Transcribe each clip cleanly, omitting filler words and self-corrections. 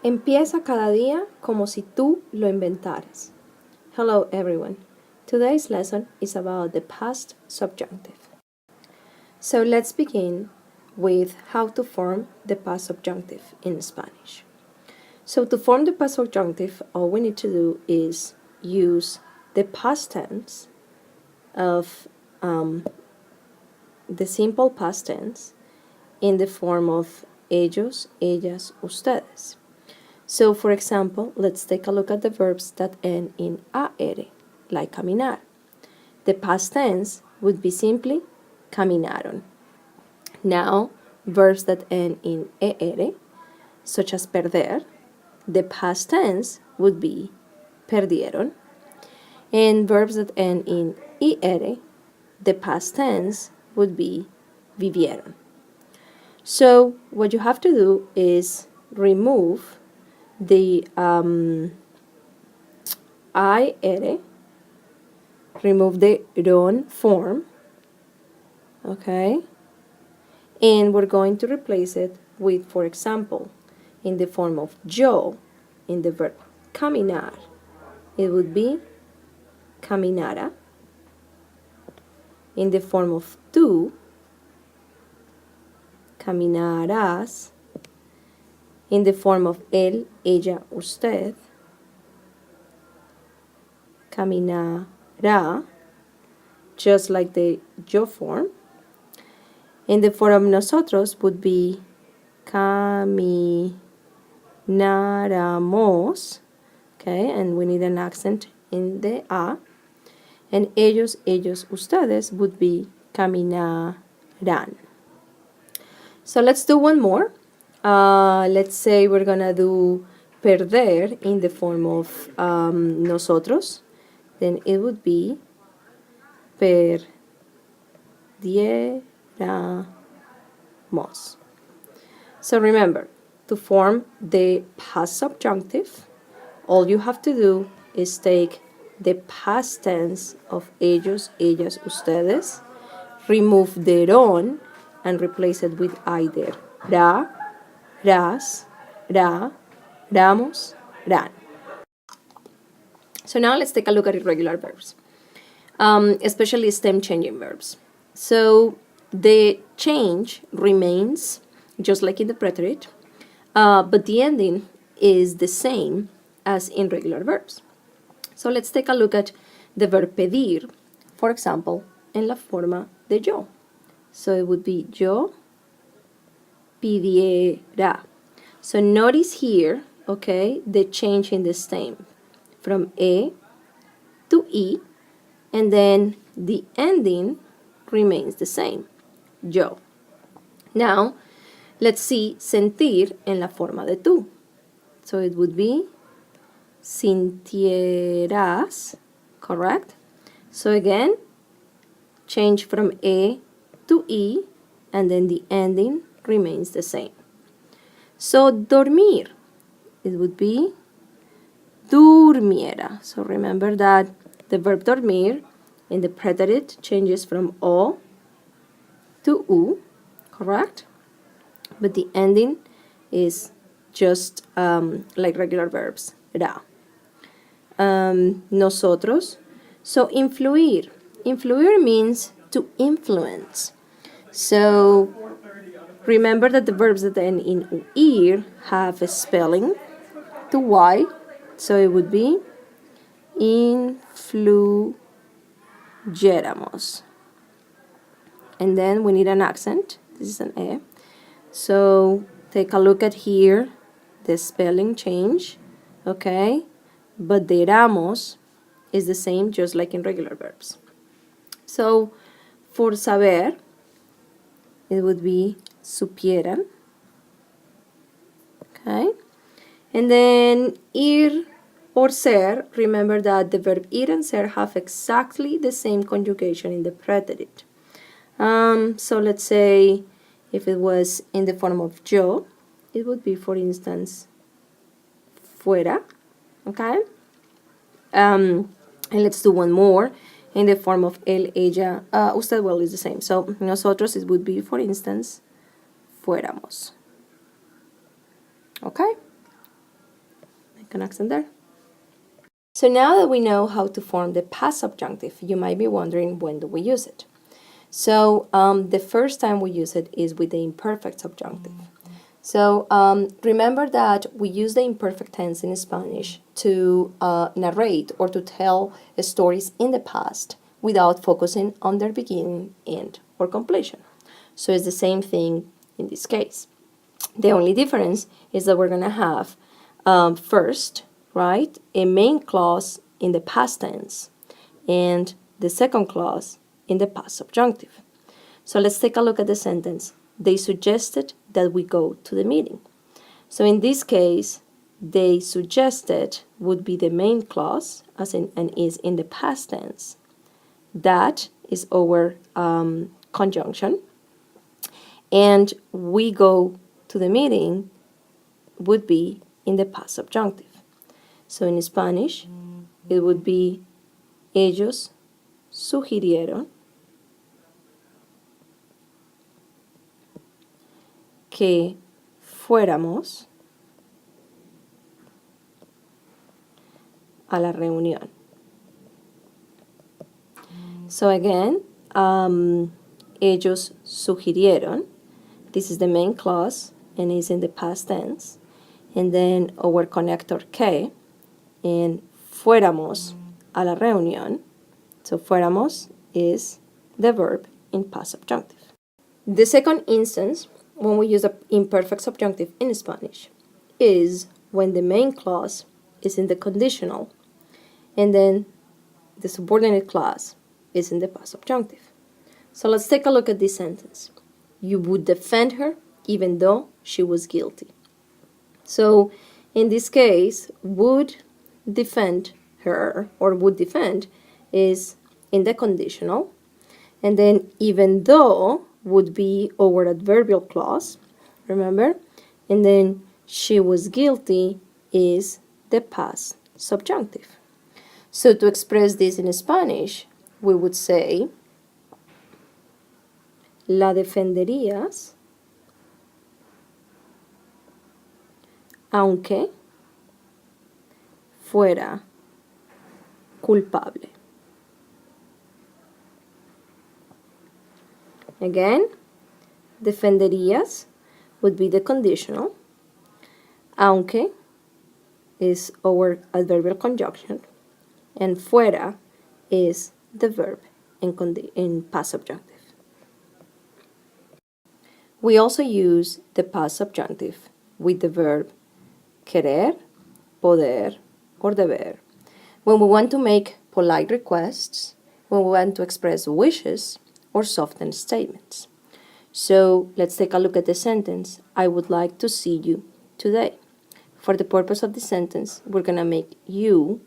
Empieza cada día como si tú lo inventaras. Hello everyone. Today's lesson is about the past subjunctive. So let's begin with how to form the past subjunctive in Spanish. So to form the past subjunctive, all we need to do is use the past tense of the simple past tense in the form of ellos, ellas, ustedes. So, for example, let's take a look at the verbs that end in AR, like caminar. The past tense would be simply caminaron. Now, verbs that end in ER, such as perder, the past tense would be perdieron. And verbs that end in IR, the past tense would be vivieron. So, what you have to do is remove the IR, remove the ron form, okay? And we're going to replace it with, for example, in the form of yo, in the verb caminar, it would be caminara. In the form of tú, caminarás. In the form of él, ella, usted, caminará, just like the yo form. In the form of nosotros would be camináramos, okay, and we need an accent in the A. And ellos, ellos, ustedes would be caminarán. So let's do one more. Let's say we're gonna do perder in the form of nosotros. Then it would be perdiéramos. So remember, to form the past subjunctive, all you have to do is take the past tense of ellos, ellas, ustedes, remove the ron, and replace it with either ra, ras, ra, ramos, ran. So now let's take a look at irregular verbs, especially stem changing verbs. So the change remains just like in the preterite, but the ending is the same as in regular verbs. So let's take a look at the verb pedir, for example, en la forma de yo. So it would be yo pidiera. So notice here, okay, the change in the stem from E to E, and then the ending remains the same, yo. Now, let's see sentir en la forma de tú. So it would be sintieras, correct? So again, change from E to E, and then the ending remains the same. So dormir, it would be durmiera. So remember that the verb dormir in the preterite changes from O to U, correct? But the ending is just like regular verbs, ra. Nosotros. So influir. Influir means to influence. So remember that the verbs that end in uir have a spelling to y. So it would be influyéramos. And then we need an accent. This is an E. So take a look at here, the spelling change, okay? But the éramos is the same, just like in regular verbs. So for saber, it would be supieran, okay? And then ir or ser, remember that the verb ir and ser have exactly the same conjugation in the preterite. So let's say if it was in the form of yo, it would be, for instance, fuera, okay? And let's do one more in the form of él, ella, usted, well, is the same. So nosotros, it would be, for instance, fuéramos. Okay? an accent there. So now that we know how to form the past subjunctive, you might be wondering, when do we use it? So the first time we use it is with the imperfect subjunctive. So remember that we use the imperfect tense in Spanish to narrate or to tell stories in the past without focusing on their beginning, end, or completion. So it's the same thing in this case. The only difference is that we're going to have first, right, a main clause in the past tense and the second clause in the past subjunctive. So let's take a look at the sentence. They suggested that we go to the meeting. So in this case, they suggested would be the main clause, as in, and is in the past tense. That is our conjunction. And we go to the meeting would be in the past subjunctive. So in Spanish, it would be ellos sugirieron que fuéramos a la reunión. So again, ellos sugirieron, this is the main clause and is in the past tense, and then our connector que, and fuéramos a la reunión. So fuéramos is the verb in past subjunctive. The second instance when we use the imperfect subjunctive in Spanish is when the main clause is in the conditional and then the subordinate clause is in the past subjunctive. So let's take a look at this sentence. You would defend her even though she was guilty. So in this case, would defend her or would defend is in the conditional, and then even though would be our adverbial clause, remember? And then she was guilty is the past subjunctive. So to express this in Spanish, we would say, la defenderías aunque fuera culpable. Again, defenderías would be the conditional. Aunque is our adverbial conjunction. And fuera is the verb in past subjunctive. We also use the past subjunctive with the verb querer, poder, or deber when we want to make polite requests, when we want to express wishes, or soften statements. So let's take a look at the sentence. I would like to see you today. For the purpose of the sentence, we're going to make you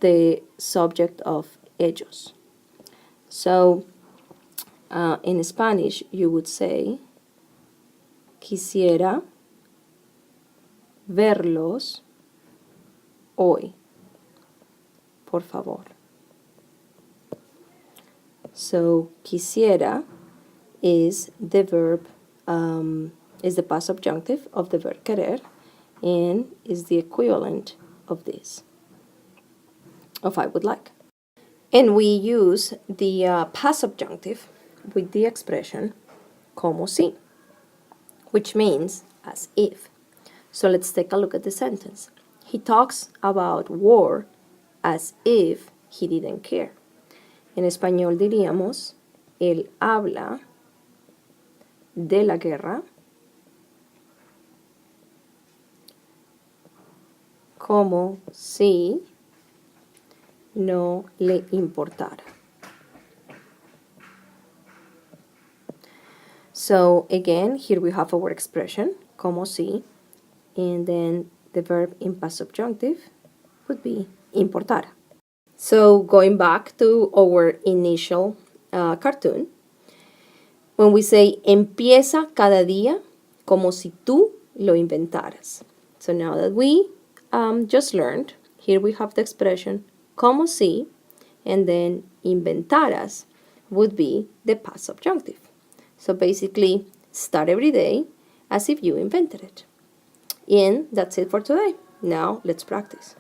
the subject of ellos. So in Spanish, you would say, quisiera verlos hoy, por favor. So quisiera is the verb, is the past subjunctive of the verb querer, and is the equivalent of this, of I would like. And we use the past subjunctive with the expression como si, which means as if. So let's take a look at the sentence. He talks about war as if he didn't care. En español diríamos, él habla de la guerra como si no le importara. So again, here we have our expression, como si, and then the verb in past subjunctive would be importara. So going back to our initial cartoon, when we say empieza cada día como si tú lo inventaras. So now that we just learned, here we have the expression como si, and then inventaras would be the past subjunctive. So basically, start every day as if you invented it. And that's it for today. Now let's practice.